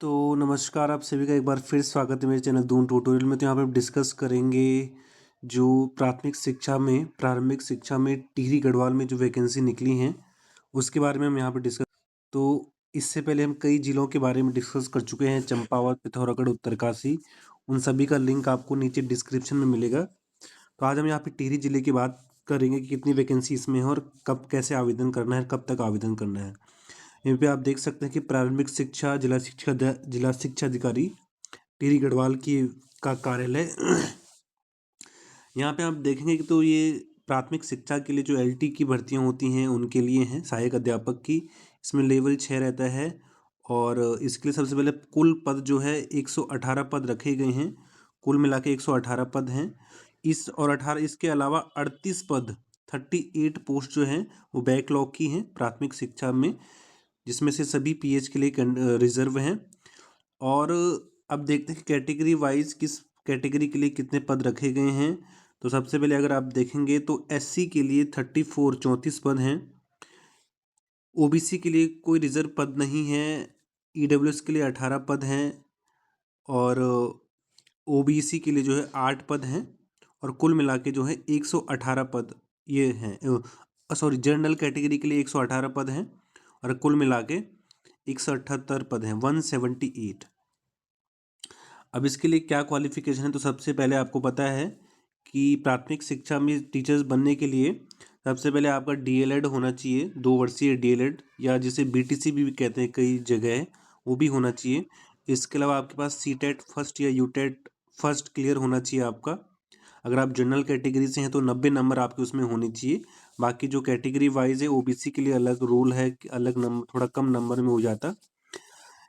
तो नमस्कार, आप सभी का एक बार फिर स्वागत है मेरे चैनल दून ट्यूटोरियल में। तो यहाँ पे हम डिस्कस करेंगे जो प्रारंभिक शिक्षा में टिहरी गढ़वाल में जो वैकेंसी निकली हैं उसके बारे में हम यहाँ पे डिस्कस। तो इससे पहले हम कई जिलों के बारे में डिस्कस कर चुके हैं, चंपावत, पिथौरागढ़, उत्तरकाशी। उन सभी का लिंक आपको नीचे डिस्क्रिप्शन में मिलेगा। तो आज हम यहाँ पे टिहरी जिले की बात करेंगे कि कितनी वैकेंसी इसमें है और कब कैसे आवेदन करना है, कब तक आवेदन करना है। यहाँ पे आप देख सकते हैं कि प्रारंभिक शिक्षा जिला शिक्षा अधिकारी टिहरी गढ़वाल की का कार्यालय। यहाँ पे आप देखेंगे कि तो ये प्राथमिक शिक्षा के लिए जो एलटी की भर्तियां होती हैं उनके लिए हैं, सहायक अध्यापक की। इसमें लेवल 6 रहता है और इसके लिए सबसे पहले कुल पद जो है 118 पद रखे गए हैं। कुल मिला के 118 पद हैं। इसके अलावा 38 पद 38 पोस्ट जो हैं वो बैकलॉग की हैं प्राथमिक शिक्षा में, जिसमें से सभी पीएच के लिए रिजर्व हैं। और अब देखते हैं कि कैटेगरी वाइज किस कैटेगरी के लिए कितने पद रखे गए हैं। तो सबसे पहले अगर आप देखेंगे तो एससी के लिए 34 पद हैं। ओबीसी के लिए कोई रिजर्व पद नहीं है। ईडब्ल्यूएस के लिए 18 पद हैं और ओबीसी के लिए जो है 8 पद हैं। और कुल मिला के जो है 118 पद ये हैं। सॉरी, जनरल कैटेगरी के लिए 118 पद हैं और कुल मिला के 178 पद हैं, 178। अब इसके लिए क्या क्वालिफिकेशन है, तो सबसे पहले आपको पता है कि प्राथमिक शिक्षा में टीचर्स बनने के लिए सबसे पहले आपका डीएलएड होना चाहिए, 2 वर्षीय डीएलएड, या जिसे बीटीसी भी कहते हैं कई जगह है, वो भी होना चाहिए। इसके अलावा आपके पास सीटेट फर्स्ट या यूटेट फर्स्ट क्लियर होना चाहिए आपका। अगर आप जनरल कैटेगरी से हैं तो 90 नंबर आपके उसमें होने चाहिए। बाकी जो कैटेगरी वाइज है ओबीसी के लिए अलग रूल है, अलग नंबर, थोड़ा कम नंबर में हो जाता।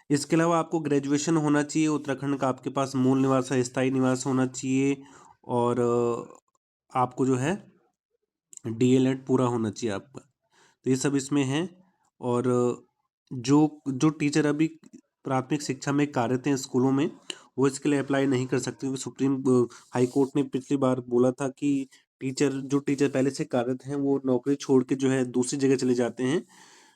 इसके अलावा आपको ग्रेजुएशन होना चाहिए उत्तराखंड का, आपके पास मूल निवास है, स्थायी निवास होना चाहिए। और आपको जो है डीएलएड पूरा होना चाहिए आपका। तो ये सब इसमें है। और जो जो टीचर अभी प्राथमिक शिक्षा में कार्यरत हैं स्कूलों में, वो इसके लिए अप्लाई नहीं कर सकते, क्योंकि सुप्रीम हाई कोर्ट ने पिछली बार बोला था कि जो टीचर पहले से कार्यरत हैं वो नौकरी छोड़ के जो है दूसरी जगह चले जाते हैं,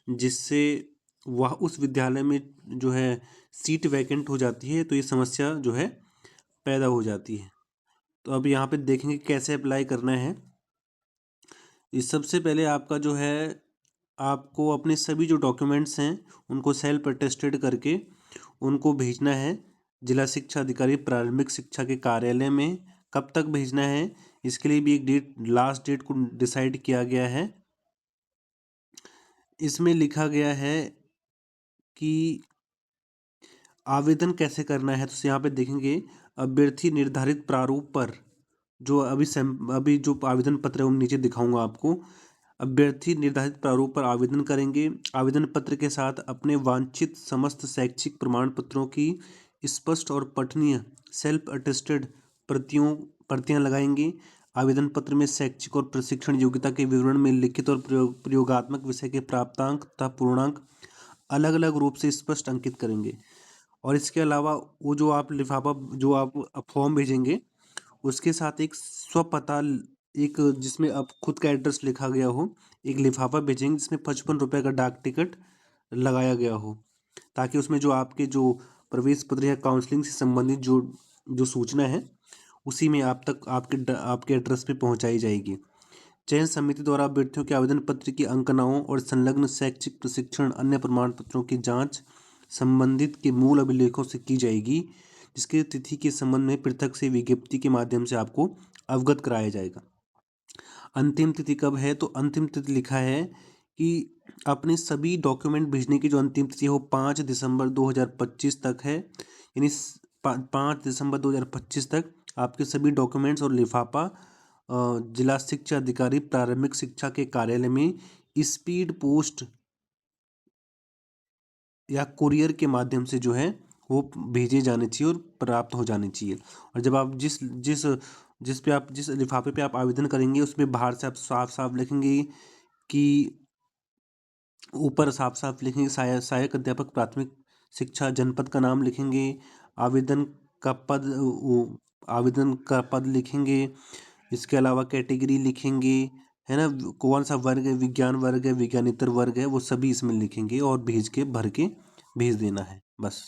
जिससे वह उस विद्यालय में जो है सीट वैकेंट हो जाती है, तो ये समस्या जो है पैदा हो जाती है। तो अब यहाँ पे देखेंगे कैसे अप्लाई करना है। इस सबसे पहले आपका जो है आपको अपने सभी जो डॉक्यूमेंट्स हैं उनको सेल्फ अटेस्टेड करके उनको भेजना है जिला शिक्षा अधिकारी प्रारंभिक शिक्षा के कार्यालय में। कब तक भेजना है, इसके लिए भी एक लास्ट डेट को डिसाइड किया गया है। इसमें लिखा गया है कि आवेदन कैसे करना है। तो यहाँ पे देखेंगे अभ्यर्थी निर्धारित प्रारूप पर जो अभी जो आवेदन पत्र है वो नीचे दिखाऊंगा आपको। अभ्यर्थी निर्धारित प्रारूप पर आवेदन करेंगे। आवेदन पत्र के साथ अपने वांछित समस्त शैक्षिक प्रमाण पत्रों की स्पष्ट और पठनीय सेल्फ अटेस्टेड प्रतियां लगाएंगे। आवेदन पत्र में शैक्षिक और प्रशिक्षण योग्यता के विवरण में लिखित और प्रयोगात्मक विषय के प्राप्तांक तथा पूर्णांक अलग अलग रूप से स्पष्ट अंकित करेंगे। और इसके अलावा वो जो आप लिफाफा जो आप फॉर्म भेजेंगे उसके साथ एक स्वपता, एक जिसमें आप खुद का एड्रेस लिखा गया हो, एक लिफाफा भेजेंगे जिसमें 55 रुपये का डाक टिकट लगाया गया हो, ताकि उसमें जो आपके जो प्रवेश पत्र या काउंसलिंग से संबंधित जो जो सूचना है उसी में आप तक आपके एड्रेस पे पहुंचाई जाएगी। चयन समिति द्वारा अभ्यर्थियों के आवेदन पत्र की अंकनाओं और संलग्न शैक्षिक प्रशिक्षण अन्य प्रमाण पत्रों की जांच संबंधित के मूल अभिलेखों से की जाएगी, जिसकी तिथि के संबंध में पृथक से विज्ञप्ति के माध्यम से आपको अवगत कराया जाएगा। अंतिम तिथि कब है, तो अंतिम तिथि लिखा है कि अपने सभी डॉक्यूमेंट भेजने की जो अंतिम तिथि है वो 5 दिसंबर 2025 तक है। यानी 5 दिसंबर 2025 तक आपके सभी डॉक्यूमेंट्स और लिफाफा जिला शिक्षा अधिकारी प्रारंभिक शिक्षा के कार्यालय में स्पीड पोस्ट या कुरियर के माध्यम से जो है वो भेजे जाने चाहिए और प्राप्त हो जाने चाहिए। और जब आप जिस जिस जिस लिफाफे पे आप आवेदन करेंगे उसमें बाहर से आप साफ साफ लिखेंगे कि ऊपर साफ साफ लिखेंगे सहायक अध्यापक प्राथमिक शिक्षा, जनपद का नाम लिखेंगे, आवेदन का पद आवेदन का पद लिखेंगे। इसके अलावा कैटेगरी लिखेंगे, है ना, कौन सा वर्ग है, विज्ञान वर्ग है, विज्ञानेतर वर्ग है, वो सभी इसमें लिखेंगे और भेज के भर के भेज देना है बस।